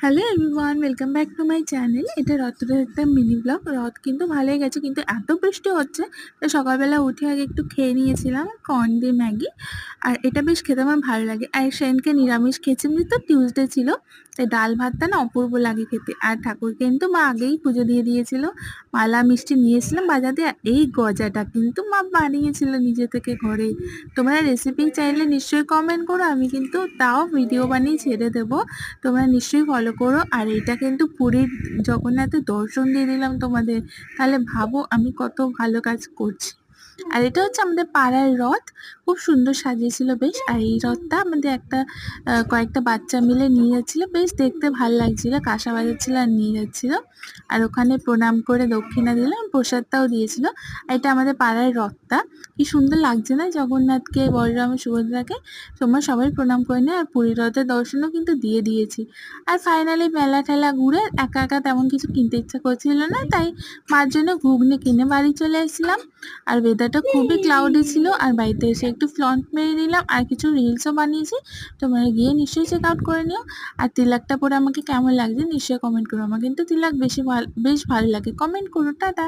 Hello everyone, welcome back to my channel. এটা রথের একটা মিনি ব্লগ। রথ কিন্তু ভালোই গেছে, কিন্তু এত বৃষ্টি হচ্ছে তো সকালবেলা উঠে আগে একটু খেয়ে নিয়েছিলাম কর্ন দিয়ে ম্যাগি। আর এটা বেশ খেতে আমার ভালো লাগে। আর সেদিনকে নিরামিষ খেয়েছি, এমনি তো টিউসডে ছিল, তাই ডাল ভাতটা না অপূর্ব লাগে খেতে। আর ঠাকুরকে কিন্তু মা আগেই পুজো দিয়ে দিয়েছিল, মালা মিষ্টি নিয়েছিলাম বাজার দিয়ে। আর এই গজাটা কিন্তু মা বানিয়েছিল নিজে থেকে ঘরে। তোমরা রেসিপি চাইলে নিশ্চয়ই কমেন্ট করো, আমি কিন্তু তাও ভিডিও বানিয়ে ছেড়ে দেবো, তোমরা নিশ্চয়ই ফলো করো। আর এটা কিন্তু পুরীর জগন্নাথের দর্শন দিয়ে দিলাম তোমাদের, তাহলে ভাবো আমি কত ভালো কাজ করছি। আর এটা হচ্ছে আমাদের পাড়ার রথ, খুব সুন্দর সাজিয়েছিল বেশ। আর এই রথটা আমাদের একটা কয়েকটা বাচ্চা মিলে নিয়ে যাচ্ছিল, বেশ দেখতে ভালো লাগছিল, কাঁসা বাজাচ্ছিল আর নিয়ে যাচ্ছিল। আর ওখানে প্রণাম করে দক্ষিণা দিল, প্রসাদটাও দিয়েছিল। আর এটা আমাদের পাড়ার রথটা, কি সুন্দর লাগছে না জগন্নাথকে, বলরাম সুভদ্রাকে। তোমরা সবাই প্রণাম করে নেয়। আর পুরী রথের দর্শনও কিন্তু দিয়ে দিয়েছি। আর ফাইনালি মেলা ঠেলা ঘুরে একা একা তেমন কিছু কিনতে ইচ্ছা করছিল না, তাই মার জন্য ঘুগনি কিনে বাড়ি চলে এসেছিলাম। আর ওয়েদারটা খুবই ক্লাউডি ছিল। আর বাড়িতে এসে একটু ফ্লন্ট মেরে নিলাম, আর কিছু রিলসও বানিয়েছি, তোমরা গিয়ে নিশ্চয়ই চেক আউট করে নিও। আর তিলাকটা পরে আমাকে কেমন লাগছে নিশ্চয়ই কমেন্ট করো। আমার কিন্তু তিলাক বেশ ভালো লাগে, কমেন্ট করো। টাটা।